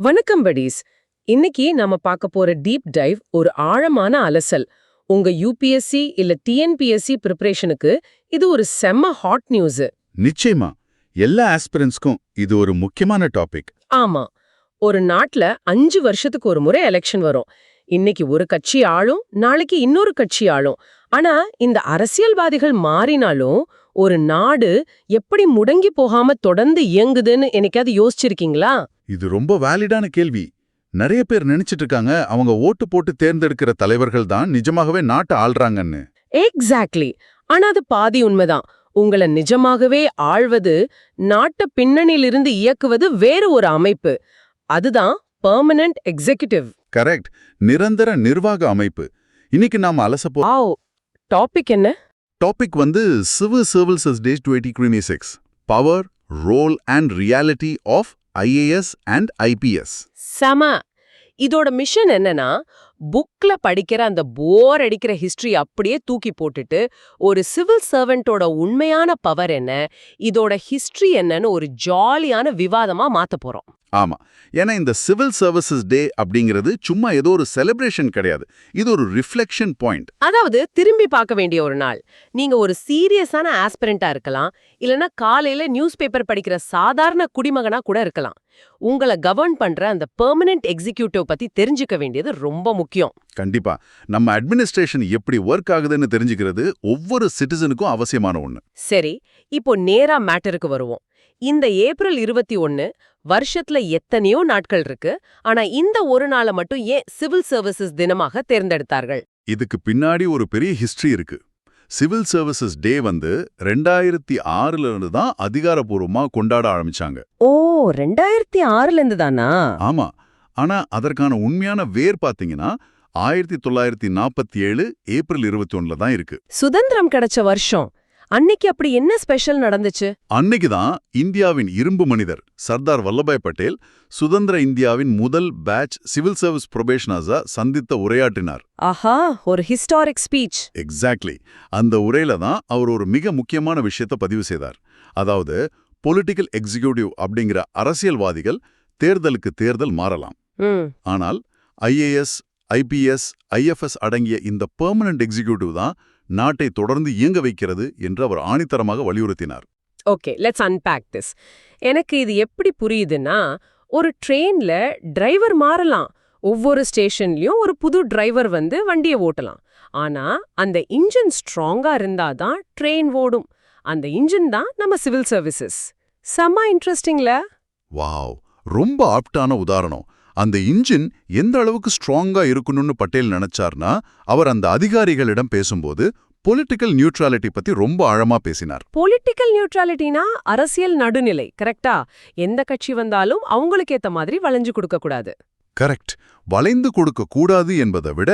வணக்கம் buddies. இன்னைக்கு நாம பார்க்க போற டீப் டைவ் ஒரு ஆழமான அலசல். உங்க யூபிஎஸ்சி இல்ல டிஎன்பிஎஸ்சி ப்ரிப்பரேஷனுக்கு இது ஒரு செம்ம ஹாட் நியூஸ். நிச்சயமா எல்லா ஆஸ்பிரன்ஸ்க்கும் இது ஒரு முக்கியமான டாபிக். ஆமா, ஒரு நாட்டுல 5 வருஷத்துக்கு ஒரு முறை எலெக்ஷன் வரும். இன்னைக்கு ஒரு கட்சி ஆளும், நாளைக்கு இன்னொரு கட்சி ஆளும். ஆனா இந்த அரசியல்வாதிகள் மாறினாலும் ஒரு நாடு எப்படி முடங்கி போகாம தொடர்ந்து இயங்குதுன்னு என்னைக்காவது யோசிச்சிருக்கீங்களா? இது ரொம்ப வேலிடான கேள்வி. நிறைய பேர் நினைச்சிட்டு இருக்காங்க அவங்க ஓட்டு போட்டு தேர்ந்தெடுக்கிற தலைவர்கள் தான் நிஜமாகவே நாட்டை ஆள்றாங்கன்னு. எக்ஸாக்ட்லி. ஆனா அது பாதி உண்மைதான். உங்களை நிஜமாகவே ஆள்வது, நாட்ட பின்னணியிலிருந்து இயக்குவது வேறு ஒரு அமைப்பு. அதுதான் பெர்மனன்ட் எக்ஸிகியூட்டிவ். கரெக்ட், நிரந்தர நிர்வாக அமைப்பு. இன்னைக்கு நாம அலசப்போ டாபிக் என்ன? Topic civil services day 2026 power, role and reality of IAS and IPS. சம. இதோட மிஷன் என்னன்னா, புக்ல படிக்கிற அந்த போர் அடிக்கிற ஹிஸ்டரி அப்படியே தூக்கி போட்டுட்டு ஒரு சிவில் சர்வெண்டோட உண்மையான பவர் என்ன, இதோட ஹிஸ்டரி என்னன்னு ஒரு ஜாலியான விவாதமா மாத்த போறோம். ஆமா, ஏன்னா இந்த சிவில் சர்வீசஸ் டே அப்படிங்கிறது சும்மா ஏதோ ஒரு செலிப்ரேஷன் கிடையாது. இது ஒரு ரிஃப்ளெக்ஷன் பாயிண்ட். அதாவது திரும்பி பார்க்க வேண்டிய ஒரு நாள். நீங்க ஒரு சீரியஸான ஆஸ்பிரண்டா இருக்கலாம், இல்லனா காலையில நியூஸ் பேப்பர் படிக்கிற சாதாரண குடிமகனா கூட இருக்கலாம். உங்களை கவர்ன் பண்ற அந்த பெர்மனன்ட் எக்ஸிகியூட்டிவ் பத்தி தெரிஞ்சுக்க வேண்டியது ரொம்ப முக்கியம். கண்டிப்பா, நம்ம அட்மினிஸ்ட்ரேஷன் எப்படி ஒர்க் ஆகுதுன்னு தெரிஞ்சுக்கிறது ஒவ்வொரு சிட்டிசனுக்கும் அவசியமான ஒண்ணு. சரி, இப்போ நேரா மேட்டருக்கு வருவோம். இந்த ஏப்ரல் 21 வருஷத்துல எத்தனையோ நாட்கள் இருக்கு. ஆனா இந்த ஒரு நாளை மட்டும் ஏன் சிவில் சர்வீசஸ் தினமாக தேர்ந்தெடுத்தார்கள்? இதுக்கு பின்னாடி ஒரு பெரிய ஹிஸ்டரி இருக்கு. சிவில் சர்வீசஸ் டே 2006ல இருந்து தான் அதிகாரப்பூர்வமா கொண்டாட ஆரம்பிச்சாங்க. ஓ, 2006ல இருந்து தானா? ஆமா, ஆனா அதற்கான உண்மையான வேர் பாத்தீங்கன்னா 1947 ஏப்ரல் 21ல தான் இருக்கு. சுதந்திரம் கிடைச்ச வருஷம். அன்னைக்கு அப்படி என்ன ஸ்பெஷல் நடந்துச்சு? அன்னைக்கு தான் இந்தியாவின் இரும்பு மனிதர் சர்தார் வல்லபாய் பட்டேல் சுதந்திர இந்தியாவின் முதல் பேட்ச் சிவில் சர்வீஸ் புரொபேஷனர்ஸா சந்தித்த உரையாற்றினார். ஆஹா, ஒரு ஹிஸ்டாரிக் ஸ்பீச். எக்ஸாக்ட்லி. அந்த உரையில தான் அவர் ஒரு மிக முக்கியமான விஷயத்தை பதிவு செய்தார். அதாவது பொலிட்டிக்கல் எக்ஸிகியூட்டிவ் அப்படிங்கிற அரசியல்வாதிகள் தேர்தலுக்கு தேர்தல் மாறலாம். ஆனால் ஐஏஎஸ், ஐபிஎஸ், ஐஎஃப்எஸ் அடங்கிய இந்த பெர்மனன்ட் எக்ஸிகியூட்டிவ் தான் நாட்டை தொடர்ந்து இயங்க வைக்கிறது என்று அவர் ஆணித்தரமாக வலியுறுத்தினார். Okay, let's unpack this. எனக்கு இது எப்படி புரியுதுன்னா, ஒரு ட்ரெயின்ல டிரைவர் மாறலாம். ஒவ்வொரு ஸ்டேஷன்லயும் ஒரு புது டிரைவர் வண்டியை ஓட்டலாம். ஆனா அந்த இன்ஜின் ஸ்ட்ராங்கா இருந்தாதான் ட்ரெயின் ஓடும். அந்த இன்ஜின் தான் நம்ம சிவில் சர்வீசஸ். செம்ம இன்ட்ரெஸ்டிங்ல. வாவ், ரொம்ப ஆப்டான உதாரணம். அந்த இன்ஜின் எந்த அளவுக்கு ஸ்ட்ராங்கா இருக்கணும்னு பட்டேல் நினைச்சார்னா, அவர் அந்த அதிகாரிகளிடம் பேசும்போது பொலிட்டிக்கல் நியூட்ராலிட்டி பத்தி ரொம்ப ஆழமா பேசினார். பொலிட்டிக்கல் நியூட்ராலிட்டினா அரசியல் நடுநிலை, கரெக்டா? எந்த கட்சி வந்தாலும் அவங்களுக்கு ஏத்த மாதிரி வளைஞ்சு கொடுக்க கூடாது. கரெக்ட். வளைந்து கொடுக்க கூடாது என்பதை விட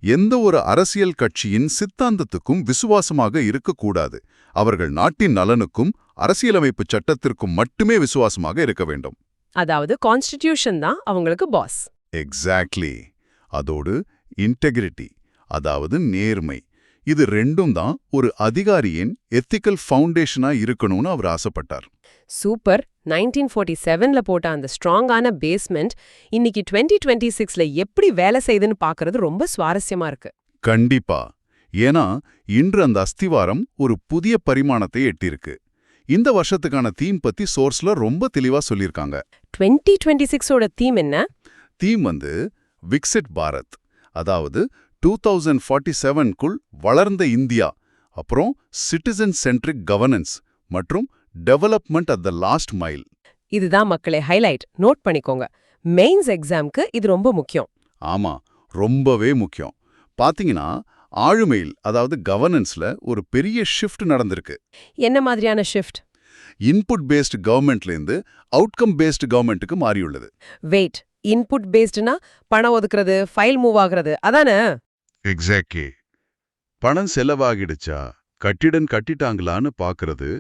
எந்த ஒரு அரசியல் கட்சியின் சித்தாந்தத்துக்கும் விசுவாசமாக இருக்கக்கூடாது. அவர்கள் நாட்டின் நலனுக்கும் அரசியலமைப்பு சட்டத்திற்கும் மட்டுமே விசுவாசமாக இருக்க வேண்டும். அதாவது கான்ஸ்டிடியூஷன் தான் அவங்களுக்கு பாஸ். எக்ஸாக்ட்லி. அதோடு இன்டெகிரிட்டி, அதாவது நேர்மை, இது ரெண்டும் தான் ஒரு அதிகாரியின் எத்திக்கல் ஃபவுண்டேஷனா இருக்கணும்னு அவர் ஆசைப்பட்டார். சூப்பர். 1947ல போட்ட அந்த ஸ்ட்ராங்கான பேஸ்மெண்ட் இன்னைக்கு 2026ல எப்படி வேலை செய்யுதுன்னு பார்க்கறது ரொம்ப சுவாரஸ்யமா இருக்கு. கண்டிப்பா. ஏன்னா இன்று அந்த அஸ்திவாரம் ஒரு புதிய பரிமாணத்தை எட்டியிருக்கு. இந்த வருஷத்துக்கான தீம் பத்தி சோர்ஸ்ல ரொம்ப தெளிவா சொல்லியிருக்காங்க. 2026ஓட தீம் என்ன? தீம் விக்சிட் பாரத், அதாவது 2047க்குள் வளர்ந்த இந்தியா, அப்புறம் சிட்டிசன் சென்ட்ரிக் கவர்னன்ஸ் மற்றும் development at the last mile. இதுதான் மக்களே ஹைலைட். நோட் பண்ணிக்கோங்க. மெயின்ஸ் எக்ஸாம்க்கு இது ரொம்ப முக்கியம். ஆமா, ரொம்பவே முக்கியம். பாத்தீங்கன்னா ஆளுமையில், அதாவது கவர்னன்ஸ்ல ஒரு பெரிய ஷிஃப்ட் நடந்திருக்கு. என்ன மாதிரியான ஷிஃப்ட்? இன்புட் பேஸ்டு கவர்மெண்ட்லேருந்து அவுட்கம் பேஸ்டு கவர்மெண்ட்டுக்கு மாறியுள்ளது. வெயிட், இன்புட் பேஸ்டுனா பணம் ஒதுக்குறது, ஃபைல் மூவ் ஆகுறது, அதானே? எக்ஸாக்ட்லி. பணம் செலவாகிடுச்சா, கட்டிடம் கட்டிட்டாங்களான்னு பாக்குறது.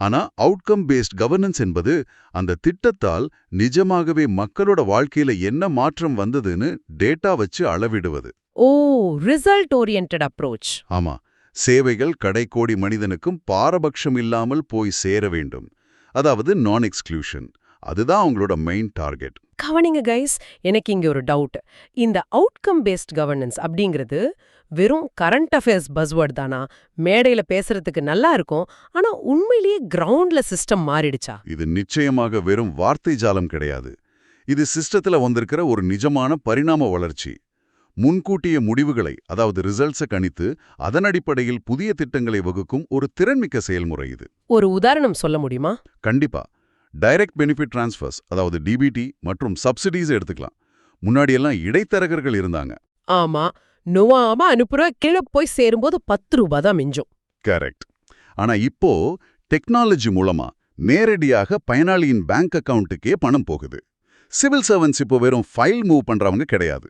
ஆனா அவுட்கம் பேஸ்ட் கவர்னன்ஸ் என்பது அந்த திட்டத்தால் நிஜமாகவே மக்களோட வாழ்க்கையில என்ன மாற்றம் வந்ததுன்னு டேட்டா வச்சு அளவிடுவது. ஓ, ரிசல்ட் ஓரியன்டட் அப்ரோச். ஆமா, சேவைகள் கடைக்கோடி மனிதனுக்கும் பாரபட்சம் இல்லாமல் போய் சேர வேண்டும். அதாவது நான் எக்ஸ்க்ளூஷன். அதுதான் அவங்களோட மெயின் டார்கெட். கவனிங்க கைஸ், எனக்கு இங்க ஒரு டவுட். இந்த அவுட்கம் பேஸ்ட் கவர்னன்ஸ் அப்படிங்கிறது வெறும் கரண்ட் அஃபேர்ஸ் பஸ்வர்ட் தானா? மேடையில பேசுறதுக்கு நல்லா இருக்கும், ஆனா உண்மையிலேயே கிரவுண்ட்ல சிஸ்டம் மாறிடுச்சா? இது நிச்சயமாக வெறும் வார்த்தை ஜாலம் கிடையாது. இது சிஸ்டத்துல வந்திருக்கிற ஒரு நிஜமான பரிணாம வளர்ச்சி. முன்கூட்டிய முடிவுகளை, அதாவது ரிசல்ட்ஸை கணித்து அதன் அடிப்படையில் புதிய திட்டங்களை வகுக்கும் ஒரு திறன்மிக்க செயல்முறை இது. ஒரு உதாரணம் சொல்ல முடியுமா? கண்டிப்பா. டைரக்ட் பெனிஃபிட் டிரான்ஸ்ஃபர்ஸ், அதாவது டிபிடி மற்றும் சப்சிடிஸ் எடுத்துக்கலாம். முன்னாடியெல்லாம் இடைத்தரகர்கள் இருந்தாங்க. ஆமா, நோவாம அனுப்புற கீழே போய் சேரும்போது 10 ரூபாய் தான் மிஞ்சும். கரெக்ட். ஆனா இப்போ டெக்னாலஜி மூலமா நேரடியாக பயனாளியின் பேங்க் அக்கவுண்ட்டுக்கே பணம் போகுது. சிவில் சர்வன்ஸ் இப்போ வெறும் ஃபைல் மூவ் பண்றவங்க கிடையாது.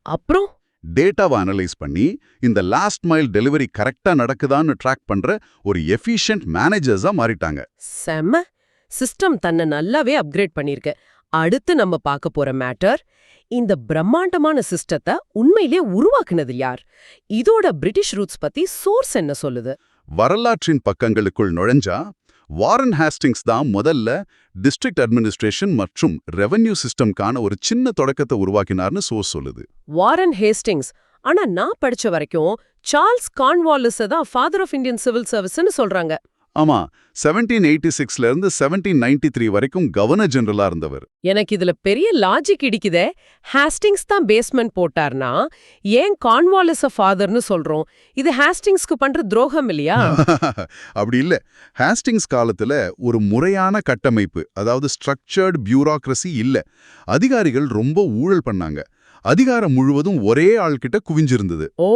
அப்புறம் டேட்டாவை அனலைஸ் பண்ணி இந்த லாஸ்ட் மைல் டெலிவரி கரெக்டா நடக்குதான்னு ட்ராக் பண்ற ஒரு எஃபிஷியன்ட் மேனேஜர்ஸா மாறிட்டாங்க. செம்ம. சிஸ்டம் தன்னை நல்லாவே அப்கிரேட் பண்ணிருக்கு. அடுத்து நம்ம பார்க்க போற மேட்டர், இந்த பிரம்மாண்டமான சிஸ்டத்தை உண்மையிலே உருவாக்குனது யார்? இதோட பிரிட்டிஷ் ரூட்ஸ் பத்தி சோர்ஸ் என்ன சொல்லுது? வரலாற்றின் பக்கங்களுக்குள் நுழைஞ்சா வாரன் ஹேஸ்டிங்ஸ் தான் முதல்ல டிஸ்ட்ரிக்ட் அட்மினிஸ்ட்ரேஷன் மற்றும் ரெவென்யூ சிஸ்டம்கான ஒரு சின்ன தொடக்கத்தை உருவாக்கினார்னு சோர்ஸ் சொல்லுது. Warren Hastings. ஆனா நான் படிச்ச வரைக்கும் சார்ல்ஸ் கார்ன்வாலிஸ் தான் ஃபாதர் ஆஃப் இந்தியன் சிவில் சர்வீஸ்னு சொல்றாங்க. ஆமா, 1786ல இருந்து 1793 வரைக்கும் கவர்னர் ஜெனரலா இருந்தவர். எனக்கு இதுல பெரிய லாஜிக் இடிக்குதே. ஹேஸ்டிங்ஸ் தான் பேஸ்மெண்ட் போட்டார்னா ஏன் கார்ன்வாலிஸ ஃபாதர்னு சொல்றோம்? இது ஹேஸ்டிங்ஸ்க்கு பண்ற துரோகம் இல்லையா? அப்படி இல்ல. ஹேஸ்டிங்ஸ் காலத்துல ஒரு முறையான கட்டமைப்பு, அதாவது ஸ்ட்ரக்சர்டு பியூரோக்ரசி இல்ல. அதிகாரிகள் ரொம்ப ஊழல் பண்ணாங்க. அதிகாரம் முழுவதும் ஒரே ஆள்கிட்ட குவிஞ்சிருந்தது. ஓ,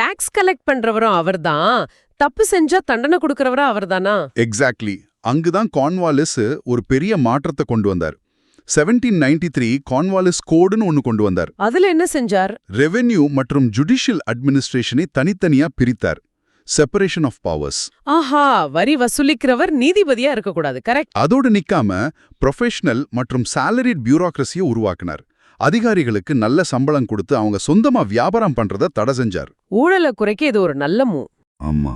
டாக்ஸ் கலெக்ட் பண்றவரும் அவர்தான், தப்பு செஞ்சா தண்டனை கொடுக்கறவரா அவர்தானா? எக்ஸாக்ட்லி. அங்குதான் கார்ன்வாலிஸ் ஒரு பெரிய மாற்றத்தை கொண்டு வந்தார். 1793 கார்ன்வாலிஸ் கோடுன்னு ஒன்னு கொண்டு வந்தார். அதுல என்ன செஞ்சார்? ரெவென்யூ மற்றும் ஜுடிஷியல் அட்மினிஸ்ட்ரேஷனை தனித்தனியா பிரித்தார். Separation of powers. ஆஹா, வரி வசூலிக்கிறவர் நீதிபதியா இருக்கக்கூடாது. கரெக்ட். அதோடு நிக்காம ப்ரொஃபஷனல் மற்றும் சாலரிட் பியூரோக்ரஸியை உருவாக்கினார். அதிகாரிகளுக்கு நல்ல சம்பளம் கொடுத்து அவங்க சொந்தமா வியாபாரம் பண்றத தடை செஞ்சார். ஊழலை குறைக்க இது ஒரு நல்ல மூவ். ஆமா.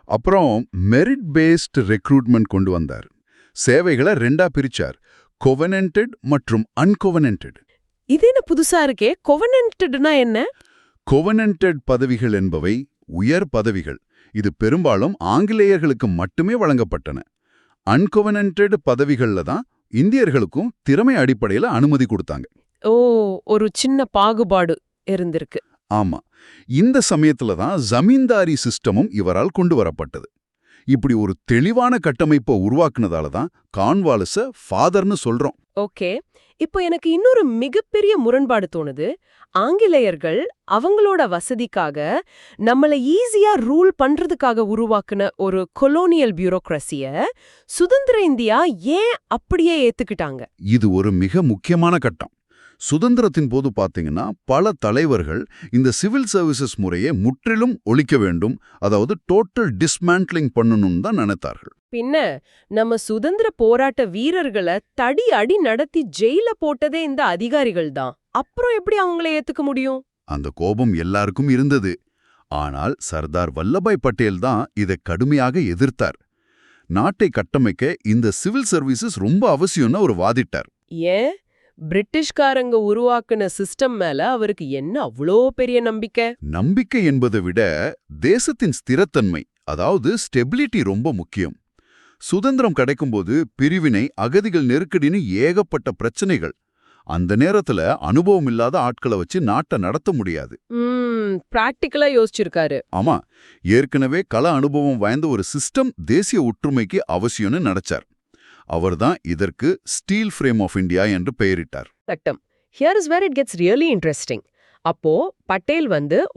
அப்புறம் மெரிட் பேஸ்ட் ரெக்ரூட்மெண்ட் கொண்டு வந்தார். சேவைகளை ரெண்டா பிரிச்சார், கோவனன்டட் மற்றும் அன்கோவனன்டட். இது என்ன புதுசா இருக்கே? கோவனன்டட்னா என்ன? கோவனன்டட் பதவிகள் என்பவை உயர் பதவிகள். இது பெரும்பாலும் ஆங்கிலேயர்களுக்கு மட்டுமே வழங்கப்பட்டன. அன்கோவனன்டட் பதவிகள்ல தான் இந்தியர்களுக்கும் திறமை அடிப்படையில அனுமதி கொடுத்தாங்க. ஓ, ஒரு சின்ன பாகுபாடு இருந்திருக்கு. ஆமா. இந்த சமயத்துல தான் ஜமீன்தாரி சிஸ்டமும் இவரால் கொண்டு வரப்பட்டது. இப்படி ஒரு தெளிவான கட்டமைப்பை உருவாக்குனதால தான் கார்ன்வாலிஸ ஃபாதர்னு சொல்றோம். ஓகே, இப்போ எனக்கு இன்னொரு மிகப்பெரிய முரண்பாடு தோணுது. ஆங்கிலேயர்கள் அவங்களோட வசதிக்காக நம்மள ஈஸியா ரூல் பண்றதுக்காக உருவாக்குன ஒரு கொலோனியல் பியூரோக்ரஸிய சுதந்திர இந்தியா ஏன் அப்படியே ஏத்துக்கிட்டாங்க? இது ஒரு மிக முக்கியமான கட்டம். சுதந்திரத்தின் போது பாத்தீங்கன்னா பல தலைவர்கள் இந்த சிவில் சர்வீசஸ் முறையை முற்றிலும் ஒழிக்க வேண்டும், அதாவது டோட்டல் டிஸ்மேண்ட்லிங் பண்ணணும்னு தான் நினைத்தார்கள். பின்ன நம்ம சுதந்திர போராட்ட வீரர்களை தடி அடி நடத்தி ஜெயில போட்டதே இந்த அதிகாரிகள் தான். அப்புறம் எப்படி அவங்கள ஏத்துக்க முடியும்? அந்த கோபம் எல்லாருக்கும் இருந்தது. ஆனால் சர்தார் வல்லபாய் பட்டேல் தான் இதை கடுமையாக எதிர்த்தார். நாட்டை கட்டமைக்க இந்த சிவில் சர்வீசஸ் ரொம்ப அவசியம்னு அவர் வாதிட்டார். ஏன்? பிரிட்டிஷ்காரங்க உருவாக்குன சிஸ்டம் மேல அவருக்கு என்ன அவ்வளோ பெரிய நம்பிக்கை? நம்பிக்கை என்பதை விட தேசத்தின் ஸ்திரத்தன்மை, அதாவது ஸ்டெபிலிட்டி ரொம்ப முக்கியம். சுதந்திரம் கிடைக்கும்போது பிரிவினை, அகதிகள் நெருக்கடின்னு ஏகப்பட்ட பிரச்சனைகள். அந்த நேரத்துல அனுபவம் இல்லாத ஆட்களை வச்சு நாட்டை நடத்த முடியாது. பிராக்டிக்கலா யோசிச்சிருக்காரு. ஆமா, ஏற்கனவே கள அனுபவம் வாய்ந்த ஒரு சிஸ்டம் தேசிய ஒற்றுமைக்கு அவசியம்னு நினைச்சார். அவர்தான் இதற்கு ஸ்டீல் ஃப்ரேம் ஆஃப் இந்தியா என்று பெயரிட்டார். சட்டம். Here is where it gets really interesting. அப்போ பட்டேல்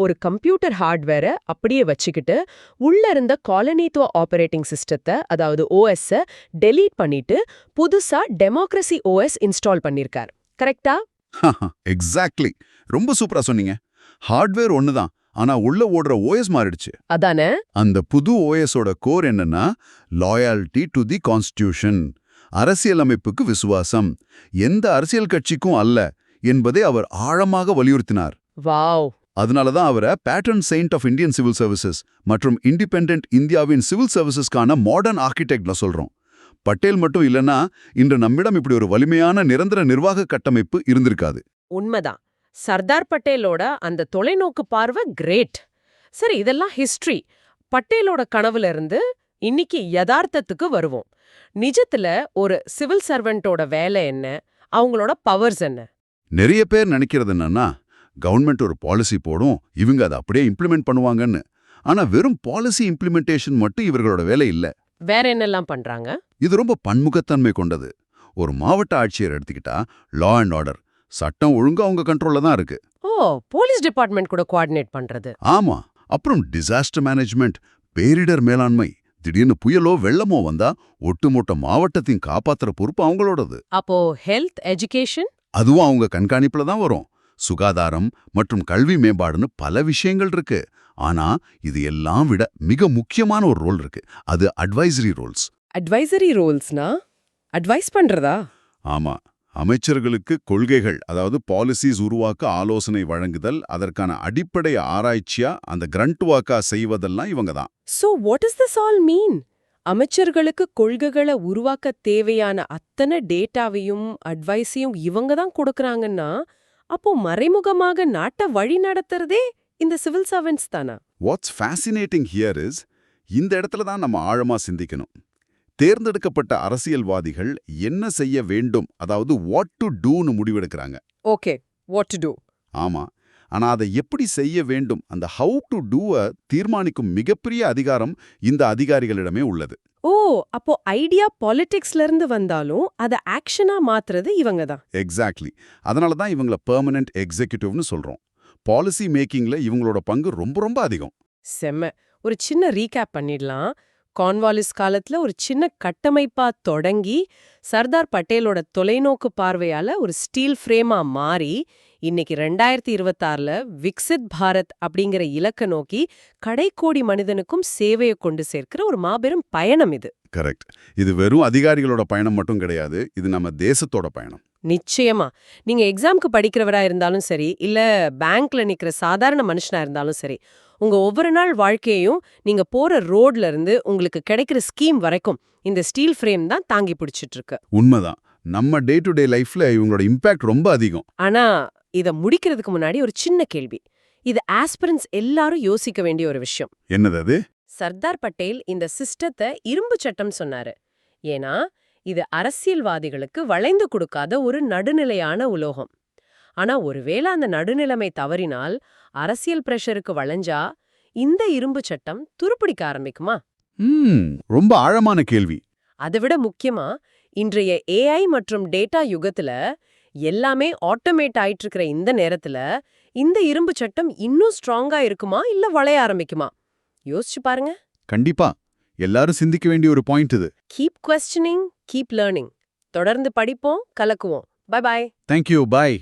ஒரு கம்ப்யூட்டர் ஹார்ட்வேரை அப்படியே வச்சுக்கிட்டு உள்ள இருந்த காலனித்துவ ஆபரேட்டிங் சிஸ்டத்தை, அதாவது OS டெலீட் பண்ணிட்டு புதுசா டெமோக்ரசி OS இன்ஸ்டால் பண்ணிருக்கார். கரெக்டா? எக்ஸாக்ட்லி. ரொம்ப சூப்பரா சொன்னீங்க. ஹார்ட்வேர் ஒண்ணுதான், ஆனா உள்ள ஓடுற OS மாறிடுச்சு. அதானே? அந்த புது OSோட கோர் என்னன்னா லாயாலிட்டி டு தி கான்ஸ்டிடியூஷன், அரசியலமைப்புக்கு விசுவாசம், எந்த அரசியல் கட்சிக்கும் அல்ல என்பதை அவர் ஆழமாக வலியுறுத்தினார். வாவ். அதனாலதான் அவரை patron saint of Indian civil services மற்றும் இண்டிபெண்டன்ட் இந்தியாவின் சிவில் சர்வீசஸ்க்கான மாடர்ன் ஆர்கிடெக்ட்ல சொல்றோம். பட்டேல் மட்டும் இல்லனா இன்று நம்மிடம் இப்படி ஒரு வலிமையான நிரந்தர நிர்வாக கட்டமைப்பு இருந்திருக்காது. உண்மைதான். சர்தார் பட்டேலோட அந்த தொலைநோக்கு பார்வை கிரேட். சரி, இதெல்லாம் ஹிஸ்டரி. பட்டேலோட கனவுல இருந்து இன்னைக்கு யதார்த்தத்துக்கு வருவோம். நிஜத்துல ஒரு சிவில் சர்வெண்டோட வேலை என்ன, அவங்களோட பவர்ஸ் என்ன? நிறைய பேர் நினைக்கிறது என்னன்னா, கவர்மெண்ட் ஒரு பாலிசி போடும், இவங்க அதை அப்படியே இம்ப்ளிமெண்ட் பண்ணுவாங்கன்னு. ஆனா வெறும் பாலிசி இம்ப்ளிமெண்டேஷன் மட்டும் இவர்களோட வேலை இல்ல. வேற என்னெல்லாம் பண்றாங்க? இது ரொம்ப பன்முகத்தன்மை கொண்டது. ஒரு மாவட்ட ஆட்சியர் எடுத்துக்கிட்டா லா அண்ட் ஆர்டர், சட்டம் ஒழுங்கு அவங்க கண்ட்ரோல்ல தான் இருக்கு. ஓ, போலீஸ் டிபார்ட்மெண்ட் கூட கோஆர்டினேட் பண்றது. ஆமா. அப்புறம் டிசாஸ்டர் மேனேஜ்மெண்ட், பேரிடர் மேலாண்மை. திடீர்னு புயலோ வெள்ளமோ வந்தா ஒட்டுமொத்த மாவட்டத்தையும் காப்பாத்துற பொறுப்பு அவங்களோடது. அப்போ ஹெல்த், எஜுகேஷன்? அதுவும் அவங்க கண்காணிப்புல தான் வரும். சுகாதாரம் மற்றும் கல்வி மேம்பாடுன்னு பல விஷயங்கள் இருக்கு. ஆனா இது எல்லாம் விட மிக முக்கியமான ஒரு ரோல் இருக்கு. அது அட்வைசரி ரோல்ஸ். அட்வைசரி ரோல்ஸ்னா அட்வைஸ் பண்றதா? ஆமா. அமைச்சர்களுக்கு கொள்கைகள், அதாவது பாலிசிஸ் உருவாக்க ஆலோசனை வழங்குதல், அதற்கான அடிப்படை ஆராய்ச்சியா அந்த கிரண்ட் வாக்கா செய்வதெல்லாம் இவங்க தான். So what does this all mean? அமைச்சர்களுக்கு கொள்கைகளை உருவாக்க தேவையான அத்தனை டேட்டாவையும் அட்வைஸையும் இவங்க தான் கொடுக்கறாங்கன்னா, அப்போ மறைமுகமாக நாட்டை வழி நடத்துறதே இந்த சிவில் சர்வெண்ட்ஸ் தானா? வாட்ஸ் ஃபேசினேட்டிங் ஹியர் இஸ், இந்த இடத்துல தான் நம்ம ஆழமா சிந்திக்கணும். தேர்ந்தெடுக்கப்பட்ட அரசியல்வாதிகள் என்ன செய்ய வேண்டும், அதாவது வாட் டு டூன்னு முடிவெடுக்கிறாங்க. Okay, what to do? ஆமா. ஆனா அதை எப்படி செய்ய வேண்டும், அந்த ஹவு டு டூவை தீர்மானிக்கும் மிகப்பெரிய அதிகாரம் இந்த அதிகாரிகளிடமே உள்ளது. ஓ, அப்போ ஐடியா பாலிடிக்ஸ்ல இருந்து வந்தாலும் அதை ஆக்ஷனா மாத்துறது இவங்க தான். எக்ஸாக்ட்லி. அதனால தான் இவங்கள பெர்மனன்ட் எக்ஸிகியூட்டிவ்னு சொல்றோம். பாலிசி மேக்கிங்ல இவங்களோட பங்கு ரொம்ப ரொம்ப அதிகம். செம்ம. ஒரு சின்ன ரீகேப் பண்ணிடலாம். கார்ன்வாலிஸ் காலத்துல ஒரு சின்ன கட்டமைப்பா தொடங்கி சர்தார் பட்டேலோட தொலைநோக்கு பார்வையால ஒரு ஸ்டீல் ஃப்ரேமா மாறி இன்னைக்கு 2026ல விக்சித் பாரத் அப்படிங்கிற இலக்க நோக்கி கடைக்கோடி மனிதனுக்கும் சேவையை கொண்டு சேர்க்கிற ஒரு மாபெரும் பயணம் இது. கரெக்ட். இது வெறும் அதிகாரிகளோட பயணம் மட்டும் கிடையாது, இது நம்ம தேசத்தோட பயணம். நிச்சயமா. நீங்க எக்ஸாம்க்கு படிக்கிறவரா இருந்தாலும் சரி, இல்ல பேங்க்ல நிக்கிற சாதாரண மனுஷனா இருந்தாலும் சரி, உங்க ஒவ்வொரு நாள் வாழ்க்கையையும் நீங்க போற ரோட்ல இருந்து உங்களுக்கு கிடைக்கிற ஸ்கீம் வரைக்கும் இந்த ஸ்டீல் ஃப்ரேம் தான் தாங்கி பிடிச்சிட்டு இருக்கு. உண்மைதான். நம்ம டே டு டே லைஃப்ல இவங்களோட இம்பாக்ட் ரொம்ப அதிகம். ஆனா இத முடிக்கிறதுக்கு முன்னாடி ஒரு சின்ன கேள்வி. இது ஆஸ்பிரன்ஸ் எல்லாரும் யோசிக்க வேண்டிய ஒரு விஷயம். என்னது அது? சர்தார் பட்டேல் இந்த சிஸ்டத்தை இரும்பு சட்டம் சொன்னாரு. ஏன்னா இது அரசியல்வாதிகளுக்கு வளைந்து கொடுக்காத ஒரு நடுநிலையான உலோகம். ஆனா ஒருவேளை அந்த நடுநிலைமை தவறினால், அரசியல் பிரஷருக்கு வளைஞ்சா இந்த இரும்பு சட்டம் துருப்பிடிக்க ஆரம்பிக்குமா? ரொம்ப ஆழமான கேள்வி. அதைவிட முக்கியமா, இன்றைய ஏஐ மற்றும் டேட்டா யுகத்துல எல்லாமே ஆட்டோமேட் ஆயிட்டு இருக்கிற இந்த நேரத்துல இந்த இரும்பு சட்டம் இன்னும் ஸ்ட்ராங்கா இருக்குமா இல்ல வளைய ஆரம்பிக்குமா? யோசிச்சு பாருங்க. கண்டிப்பா எல்லாரும் சிந்திக்க வேண்டிய ஒரு பாயிண்ட் இது. Keep questioning, keep learning. தொடர்ந்து படிப்போம், கலக்குவோம். Bye bye. தேங்க்யூ. பாய்.